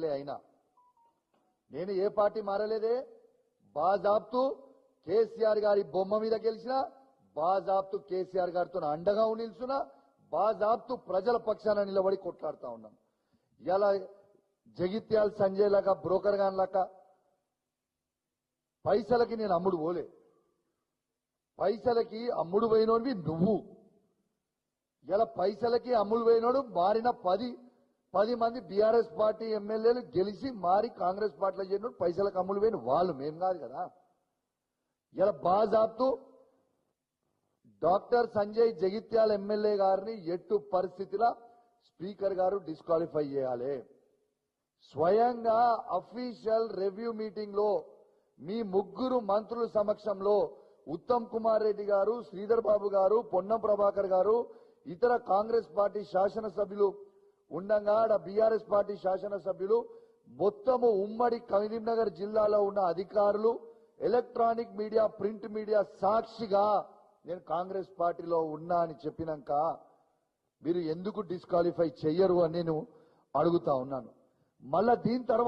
అయినా నేను ఏ పార్టీ మారలేదే. బాజాబ్తు కేసీఆర్ గారి బొమ్మ మీద గెలిచిన, బాజాబ్తు కేసీఆర్ గారితో అండగా నిల్చున్నా, బాజాబ్తు ప్రజల పక్షాన నిలబడి కొట్లాడుతా ఉన్నాను. ఇలా జగిత్యాల సంజయ్ లాగా బ్రోకర్ గాన్ లాగా పైసలకి నేను అమ్ముడు పోలే. పైసలకి అమ్ముడు పోయినోడివి నువ్వు. ఇలా పైసలకి అమ్ముడు పోయినోడు మారిన 10 మంది బీఆర్ఎస్ పార్టీ ఎమ్మెల్యేలు గెలిచి మారి కాంగ్రెస్ పార్టీలో చేరినోడు పైసలకు అమ్ముడు పోయిన వాళ్ళు, మేం కాదు కదా. ఇలా బాజాబ్తు డాక్టర్ సంజయ్ జగిత్యాల ఎమ్మెల్యే గారిని ఎట్టు పరిస్థితిలో స్పీకర్ గారు డిస్క్వాలిఫై చేయాలి. స్వయంగా అఫీషియల్ రివ్యూ మీటింగ్ లో మీ ముగ్గురు మంత్రుల సమక్షంలో ఉత్తమ్ కుమార్ రెడ్డి గారు, శ్రీధర్ బాబు గారు, పొన్నం ప్రభాకర్ గారు, ఇతర కాంగ్రెస్ పార్టీ శాసనసభ్యులు ఉండగా బీఆర్ఎస్ పార్టీ శాసనసభ్యులు మొత్తము ఉమ్మడి కరీంనగర్ జిల్లాలో ఉన్న అధికారులు, ఎలక్ట్రానిక్ మీడియా, ప్రింట్ మీడియా సాక్షిగా నేను కాంగ్రెస్ పార్టీలో ఉన్నా అని చెప్పినాక మీరు ఎందుకు డిస్క్వాలిఫై చెయ్యరు అని నేను అడుగుతా ఉన్నాను. మళ్ళా దీని తర్వాత